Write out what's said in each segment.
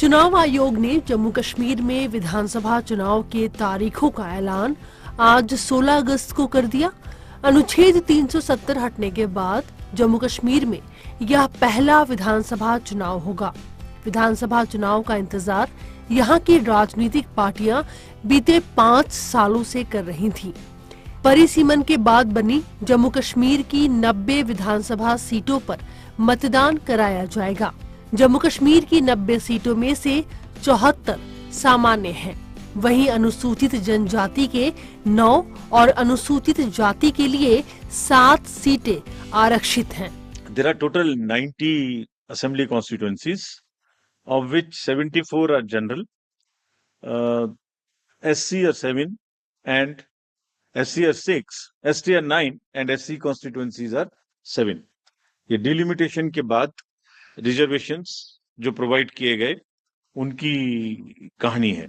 चुनाव आयोग ने जम्मू कश्मीर में विधानसभा चुनाव के तारीखों का ऐलान आज 16 अगस्त को कर दिया। अनुच्छेद 370 हटने के बाद जम्मू कश्मीर में यह पहला विधानसभा चुनाव होगा। विधानसभा चुनाव का इंतजार यहाँ की राजनीतिक पार्टियां बीते 5 सालों से कर रही थीं। परिसीमन के बाद बनी जम्मू कश्मीर की 90 विधानसभा सीटों पर मतदान कराया जाएगा। जम्मू कश्मीर की 90 सीटों में से 74 सामान्य हैं। वहीं अनुसूचित जनजाति के 9 और अनुसूचित जाति के लिए 7 सीटें आरक्षित हैं। There are total 90 assembly constituencies, of which 74 are general, SC are 7 and SC are 6, ST are 9 and SC constituencies are 7. ये डिलिमिटेशन के बाद रिजर्वेशंस जो प्रोवाइड किए गए उनकी कहानी है।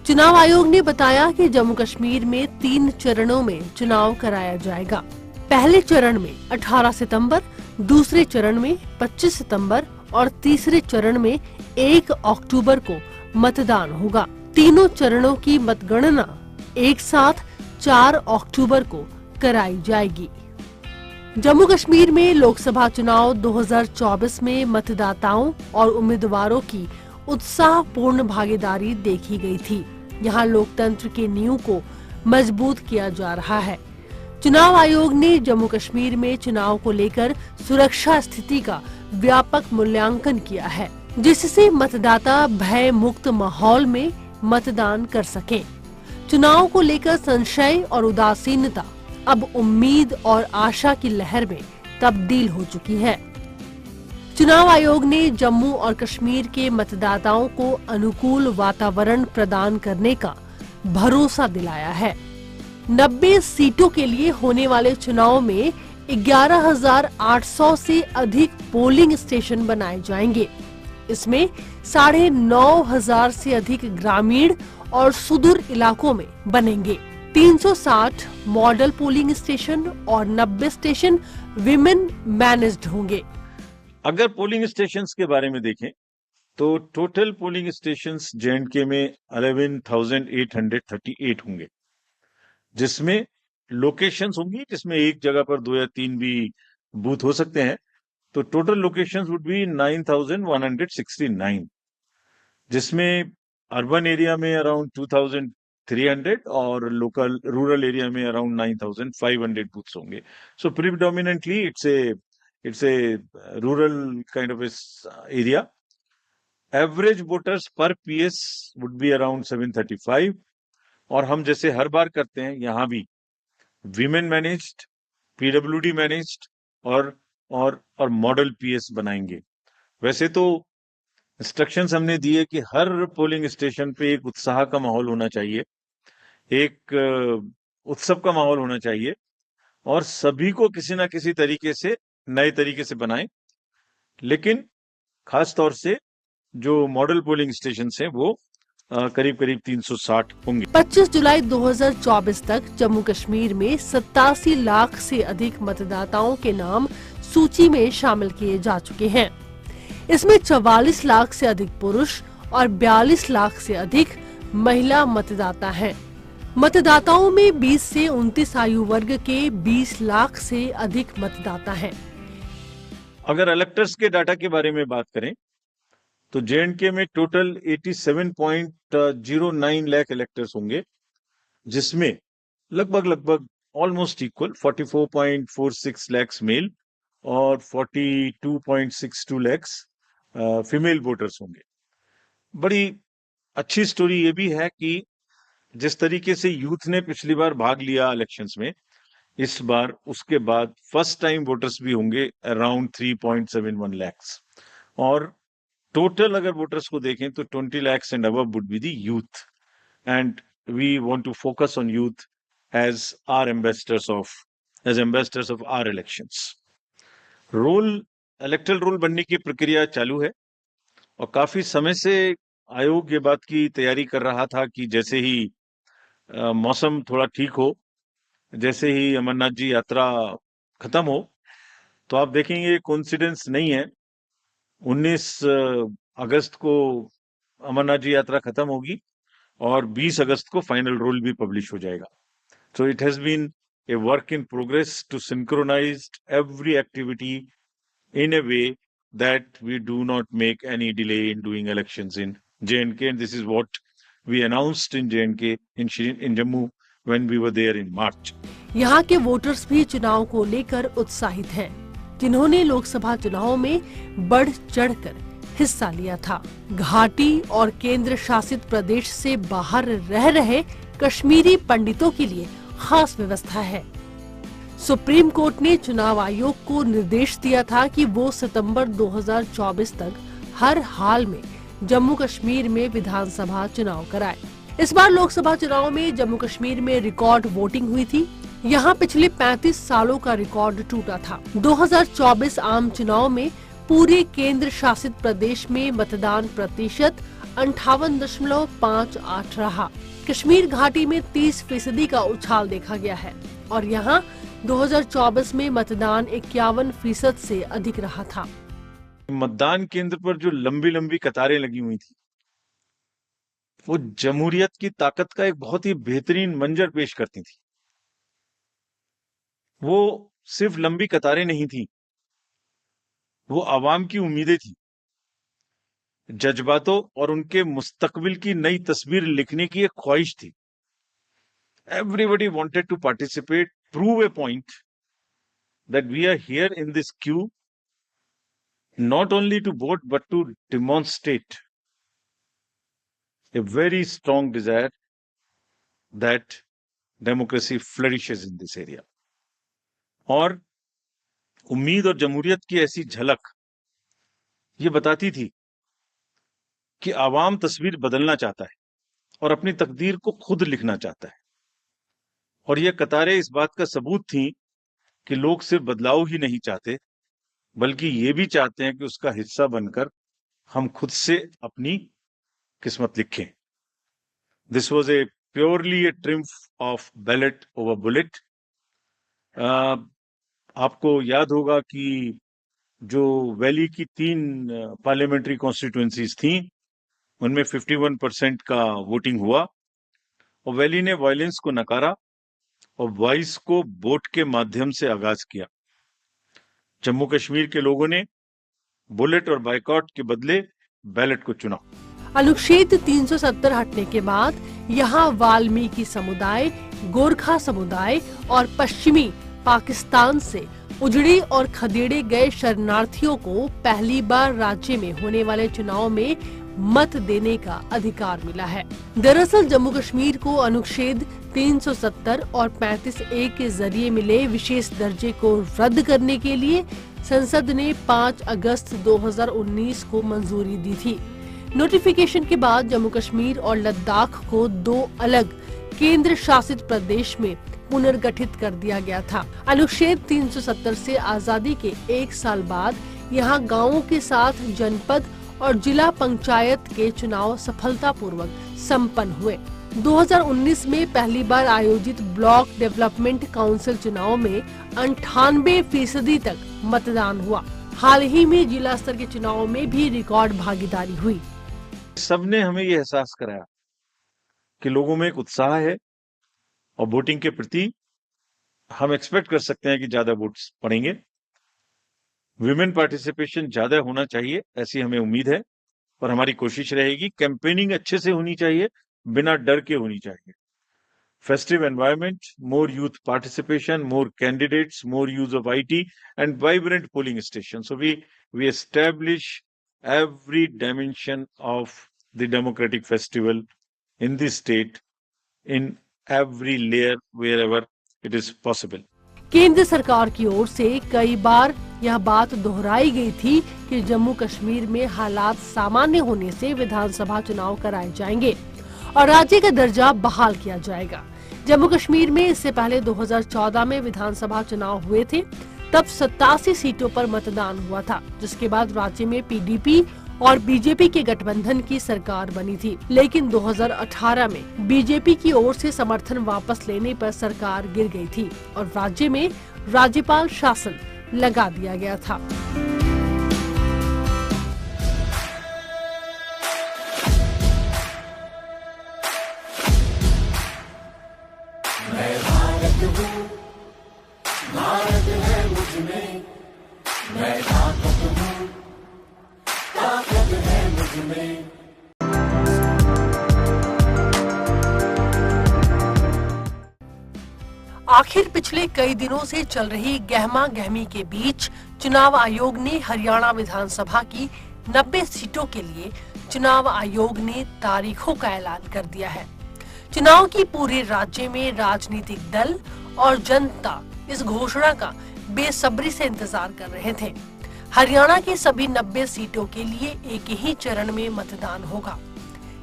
चुनाव आयोग ने बताया कि जम्मू कश्मीर में 3 चरणों में चुनाव कराया जाएगा। पहले चरण में 18 सितंबर, दूसरे चरण में 25 सितंबर और तीसरे चरण में 1 अक्टूबर को मतदान होगा। तीनों चरणों की मतगणना एक साथ 4 अक्टूबर को कराई जाएगी। जम्मू कश्मीर में लोकसभा चुनाव 2024 में मतदाताओं और उम्मीदवारों की उत्साहपूर्ण भागीदारी देखी गई थी। यहाँ लोकतंत्र के नींव को मजबूत किया जा रहा है। चुनाव आयोग ने जम्मू कश्मीर में चुनाव को लेकर सुरक्षा स्थिति का व्यापक मूल्यांकन किया है, जिससे मतदाता भय मुक्त माहौल में मतदान कर सकें। चुनाव को लेकर संशय और उदासीनता अब उम्मीद और आशा की लहर में तब्दील हो चुकी है। चुनाव आयोग ने जम्मू और कश्मीर के मतदाताओं को अनुकूल वातावरण प्रदान करने का भरोसा दिलाया है। 90 सीटों के लिए होने वाले चुनाव में 11,800 से अधिक पोलिंग स्टेशन बनाए जाएंगे। इसमें 9,500 से अधिक ग्रामीण और सुदूर इलाकों में बनेंगे। 360 मॉडल पोलिंग स्टेशन और 90 स्टेशन विमेन मैनेज्ड होंगे। अगर पोलिंग स्टेशंस के बारे में देखें तो टोटल पोलिंग स्टेशंस J&K में 11,838 होंगे, जिसमें लोकेशंस होंगी जिसमें एक जगह पर 2 या 3 भी बूथ हो सकते हैं। तो टोटल लोकेशंस वुड बी 9,169, जिसमें अर्बन एरिया में अराउंड 2,300 और लोकल रूरल एरिया में अराउंड 9,500 बूथ्स होंगे। सो predominantly it's a rural kind of area. Average voters per PS would be around 735 और हम जैसे हर बार करते हैं यहाँ भी विमेन मैनेज्ड, PWD मैनेज्ड और मॉडल PS बनाएंगे। वैसे तो इंस्ट्रक्शंस हमने दिए कि हर पोलिंग स्टेशन पे एक उत्साह का माहौल होना चाहिए, एक उत्सव का माहौल होना चाहिए और सभी को किसी ना किसी तरीके से नए तरीके से बनाएं। लेकिन खास तौर से जो मॉडल पोलिंग स्टेशन हैं वो करीब 360 होंगे। 25 जुलाई 2024 तक जम्मू कश्मीर में 87 लाख से अधिक मतदाताओं के नाम सूची में शामिल किए जा चुके हैं। इसमें 44 लाख से अधिक पुरुष और 42 लाख से अधिक महिला मतदाता हैं। मतदाताओं में 20 से 29 आयु वर्ग के 20 लाख से अधिक मतदाता हैं। अगर इलेक्टर्स के डाटा के बारे में बात करें तो J&K में टोटल 87.09 लाख इलेक्टर्स होंगे, जिसमें लगभग ऑलमोस्ट इक्वल 44.46 लाख मेल और 42.62 लाख फीमेल वोटर्स होंगे। बड़ी अच्छी स्टोरी ये भी है कि जिस तरीके से यूथ ने पिछली बार भाग लिया इलेक्शंस में, इस बार उसके बाद फर्स्ट टाइम वोटर्स भी होंगे अराउंड 3.71 लाख और टोटल अगर वोटर्स को देखें तो 20 lakhs and above would be the youth, and we want to focus on youth as our ambassadors of our elections. Electoral roll बनने की प्रक्रिया चालू है और काफी समय से आयोग ये बात की तैयारी कर रहा था कि जैसे ही मौसम थोड़ा ठीक हो, जैसे ही अमरनाथ जी यात्रा खत्म हो, तो आप देखेंगे कोइंसिडेंस नहीं है, 19 अगस्त को अमरनाथ जी यात्रा खत्म होगी और 20 अगस्त को फाइनल रूल भी पब्लिश हो जाएगा। So it has been a work in progress to synchronize every activity in a way that we do not make any delay in doing elections in J&K. And this is what we announced in J&K in Jammu when we were there in March. यहाँ के voters भी चुनाव को लेकर उत्साहित हैं, जिन्होंने लोकसभा चुनाव में बढ़ चढ़कर हिस्सा लिया था। घाटी और केंद्र शासित प्रदेश से बाहर रह रहे कश्मीरी पंडितों के लिए खास व्यवस्था है। सुप्रीम कोर्ट ने चुनाव आयोग को निर्देश दिया था कि वो सितंबर 2024 तक हर हाल में जम्मू कश्मीर में विधानसभा चुनाव कराए। इस बार लोकसभा चुनाव में जम्मू कश्मीर में रिकॉर्ड वोटिंग हुई थी। यहाँ पिछले 35 सालों का रिकॉर्ड टूटा था। 2024 आम चुनाव में पूरे केंद्र शासित प्रदेश में मतदान प्रतिशत 58.58 रहा। कश्मीर घाटी में 30% का उछाल देखा गया है और यहाँ 2024 में मतदान 51% से अधिक रहा था। मतदान केंद्र पर जो लंबी लंबी कतारें लगी हुई थी, वो जमहूरियत की ताकत का एक बहुत ही बेहतरीन मंजर पेश करती थी। वो सिर्फ लंबी कतारें नहीं थी, वो आवाम की उम्मीदें थी, जज्बातों और उनके मुस्तकबिल की नई तस्वीर लिखने की एक ख्वाहिश थी। Everybody wanted to participate, prove a point that we are here in this queue, not only to vote but to demonstrate a very strong desire that democracy flourishes in this area. और उम्मीद और जमहूरियत की ऐसी झलक ये बताती थी कि आवाम तस्वीर बदलना चाहता है और अपनी तकदीर को खुद लिखना चाहता है। और ये कतारें इस बात का सबूत थी कि लोग सिर्फ बदलाव ही नहीं चाहते, बल्कि ये भी चाहते हैं कि उसका हिस्सा बनकर हम खुद से अपनी किस्मत लिखें। This was a purely A triumph of ballot over bullet. आपको याद होगा कि जो वैली की 3 पार्लियामेंट्री कॉन्स्टिट्यूएंसीज थी, उनमें 51% का वोटिंग हुआ और वैली ने वायलेंस को नकारा और वॉइस को वोट के माध्यम से आगाज किया। जम्मू कश्मीर के लोगों ने बुलेट और बाइकॉट के बदले बैलेट को चुना। अनुच्छेद 370 हटने के बाद यहाँ वाल्मीकि समुदाय, गोरखा समुदाय और पश्चिमी पाकिस्तान से उजड़े और खदेड़े गए शरणार्थियों को पहली बार राज्य में होने वाले चुनाव में मत देने का अधिकार मिला है। दरअसल जम्मू कश्मीर को अनुच्छेद 370 और 35A के जरिए मिले विशेष दर्जे को रद्द करने के लिए संसद ने 5 अगस्त 2019 को मंजूरी दी थी। नोटिफिकेशन के बाद जम्मू कश्मीर और लद्दाख को 2 अलग केंद्र शासित प्रदेश में पुनर्गठित कर दिया गया था। अनुच्छेद 370 से आजादी के 1 साल बाद यहाँ गांवों के साथ जनपद और जिला पंचायत के चुनाव सफलतापूर्वक संपन्न हुए। 2019 में पहली बार आयोजित ब्लॉक डेवलपमेंट काउंसिल चुनाव में 98% तक मतदान हुआ। हाल ही में जिला स्तर के चुनाव में भी रिकॉर्ड भागीदारी हुई। सबने हमें ये एहसास कराया कि लोगों में एक उत्साह है और वोटिंग के प्रति हम एक्सपेक्ट कर सकते हैं कि ज्यादा वोट्स पड़ेंगे। विमेन पार्टिसिपेशन ज्यादा होना चाहिए, ऐसी हमें उम्मीद है और हमारी कोशिश रहेगी। कैंपेनिंग अच्छे से होनी चाहिए, बिना डर के होनी चाहिए। Festive environment, more youth participation, more candidates, more use of IT and vibrant polling stations. So we establish every dimension of the democratic festival in the state in every layer wherever it is possible. केंद्र सरकार की ओर से कई बार यह बात दोहराई गई थी कि जम्मू कश्मीर में हालात सामान्य होने से विधानसभा चुनाव कराए जाएंगे और राज्य का दर्जा बहाल किया जाएगा। जम्मू कश्मीर में इससे पहले 2014 में विधानसभा चुनाव हुए थे, तब 87 सीटों पर मतदान हुआ था, जिसके बाद राज्य में PDP और बीजेपी के गठबंधन की सरकार बनी थी। लेकिन 2018 में बीजेपी की ओर से समर्थन वापस लेने पर सरकार गिर गई थी और राज्य में राज्यपाल शासन लगा दिया गया था। में। आखिर पिछले कई दिनों से चल रही गहमा गहमी के बीच चुनाव आयोग ने हरियाणा विधानसभा की 90 सीटों के लिए चुनाव आयोग ने तारीखों का ऐलान कर दिया है। चुनाव की पूरे राज्य में राजनीतिक दल और जनता इस घोषणा का बेसब्री से इंतजार कर रहे थे। हरियाणा की सभी 90 सीटों के लिए एक ही चरण में मतदान होगा।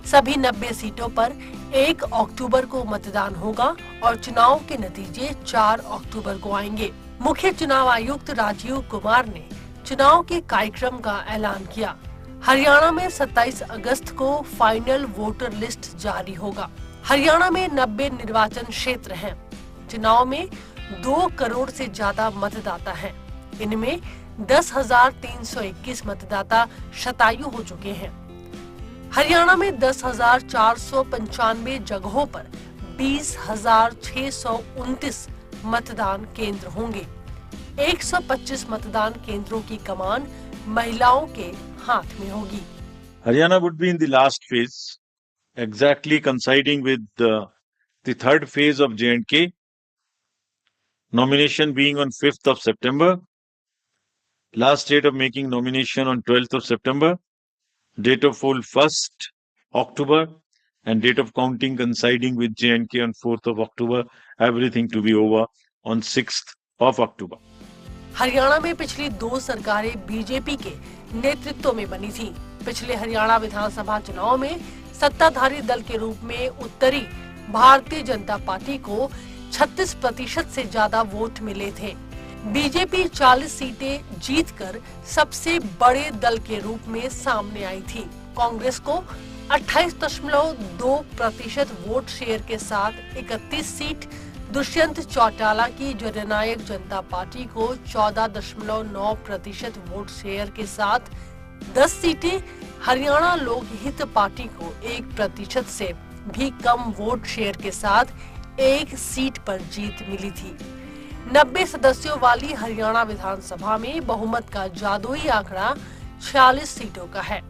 सभी 90 सीटों पर 1 अक्टूबर को मतदान होगा और चुनाव के नतीजे 4 अक्टूबर को आएंगे। मुख्य चुनाव आयुक्त राजीव कुमार ने चुनाव के कार्यक्रम का ऐलान किया। हरियाणा में 27 अगस्त को फाइनल वोटर लिस्ट जारी होगा। हरियाणा में 90 निर्वाचन क्षेत्र हैं। चुनाव में 2 करोड़ से ज्यादा मतदाता हैं। इनमें 10,321 मतदाता शतायु हो चुके हैं। हरियाणा में 10,495 जगहों पर 20,629 मतदान केंद्र होंगे। 125 मतदान केंद्रों की कमान महिलाओं के हाथ में होगी। Haryana would be in the last phase, exactly coinciding with the third phase of J&K. Nomination being on 5th of September. Last date of making nomination on 12th of September. Date of poll 1st October. And date of counting coinciding with J&K on 4th of October. Everything to be over on 6th of October. Haryana में पिछली 2 सरकारें BJP के नेतृत्व में बनी थी। पिछले हरियाणा विधानसभा चुनाव में सत्ताधारी दल के रूप में उत्तरी भारतीय जनता पार्टी को 36% से ज्यादा वोट मिले थे। बीजेपी 40 सीटें जीतकर सबसे बड़े दल के रूप में सामने आई थी। कांग्रेस को 28.2% वोट शेयर के साथ 31 सीट, दुष्यंत चौटाला की जननायक जनता पार्टी को 14.9% वोट शेयर के साथ 10 सीटें, हरियाणा लोक हित पार्टी को 1% से भी कम वोट शेयर के साथ 1 सीट पर जीत मिली थी। 90 सदस्यों वाली हरियाणा विधानसभा में बहुमत का जादुई आंकड़ा 46 सीटों का है।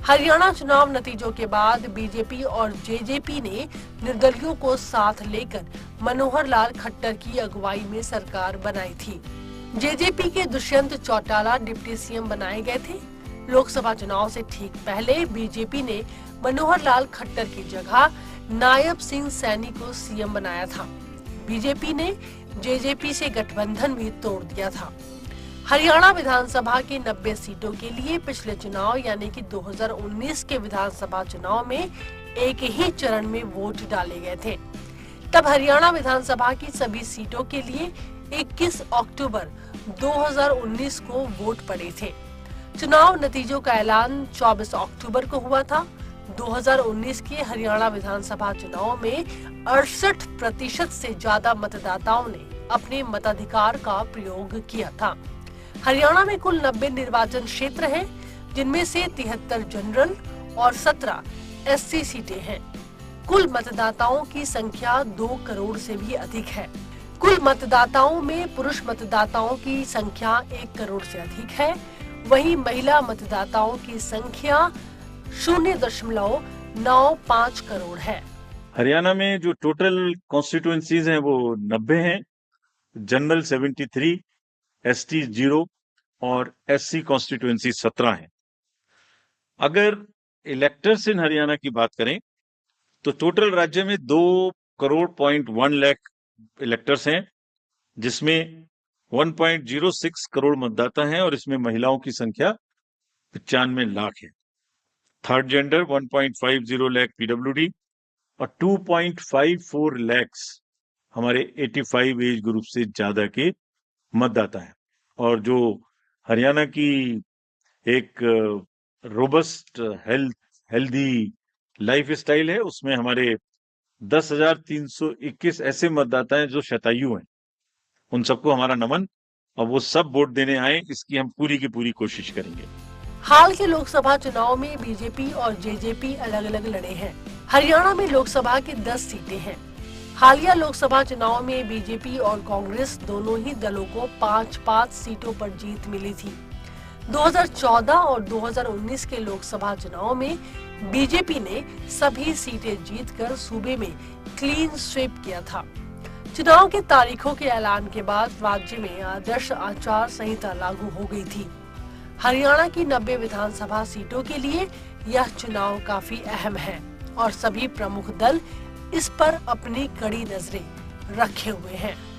हरियाणा चुनाव नतीजों के बाद बीजेपी और जेजेपी ने निर्दलियों को साथ लेकर मनोहर लाल खट्टर की अगुवाई में सरकार बनाई थी। जेजेपी के दुष्यंत चौटाला डिप्टी सीएम बनाए गए थे। लोकसभा चुनाव से ठीक पहले बीजेपी ने मनोहर लाल खट्टर की जगह नायब सिंह सैनी को सीएम बनाया था। बीजेपी ने जेजेपी से गठबंधन भी तोड़ दिया था। हरियाणा विधानसभा की 90 सीटों के लिए पिछले चुनाव यानी कि 2019 के विधानसभा चुनाव में एक ही चरण में वोट डाले गए थे। तब हरियाणा विधानसभा की सभी सीटों के लिए 21 अक्टूबर 2019 को वोट पड़े थे। चुनाव नतीजों का ऐलान 24 अक्टूबर को हुआ था। 2019 के हरियाणा विधानसभा चुनाव में 68% से ज्यादा मतदाताओं ने अपने मताधिकार का प्रयोग किया था। हरियाणा में कुल 90 निर्वाचन क्षेत्र हैं, जिनमें से 73 जनरल और 17 एससी सीटें हैं। कुल मतदाताओं की संख्या 2 करोड़ से भी अधिक है। कुल मतदाताओं में पुरुष मतदाताओं की संख्या 1 करोड़ से अधिक है। वहीं महिला मतदाताओं की संख्या 0.95 करोड़ है। हरियाणा में जो टोटल कॉन्स्टिट्यूएंसीज हैं वो 90 हैं। जनरल 73, एसटी 0 और एससी कॉन्स्टिट्यूएंसी 17 हैं। अगर इलेक्टर्स इन हरियाणा की बात करें तो टोटल राज्य में 2.1 लाख इलेक्टर्स हैं, जिसमें 1.06 करोड़ मतदाता हैं और इसमें महिलाओं की संख्या 95 लाख है। थर्ड जेंडर 1.50 लाख पीडब्ल्यूडी और 2.54 लाख हमारे 85 एज ग्रुप से ज्यादा के मतदाता हैं। और जो हरियाणा की एक रोबस्ट हेल्दी लाइफ स्टाइल है, उसमें हमारे 10,321 ऐसे मतदाता हैं जो शतायु हैं। उन सबको हमारा नमन, और वो सब वोट देने आए, इसकी हम पूरी की पूरी कोशिश करेंगे। हाल के लोकसभा चुनाव में बीजेपी और जेजेपी अलग अलग लड़े हैं। हरियाणा में लोकसभा की 10 सीटें हैं। हालिया लोकसभा चुनाव में बीजेपी और कांग्रेस दोनों ही दलों को 5-5 सीटों पर जीत मिली थी। 2014 और 2019 के लोकसभा चुनाव में बीजेपी ने सभी सीटें जीतकर सूबे में क्लीन स्वीप किया था। चुनाव के तारीखों के ऐलान के बाद राज्य में आदर्श आचार संहिता लागू हो गई थी। हरियाणा की 90 विधानसभा सीटों के लिए यह चुनाव काफी अहम है और सभी प्रमुख दल इस पर अपनी कड़ी नजरें रखे हुए हैं।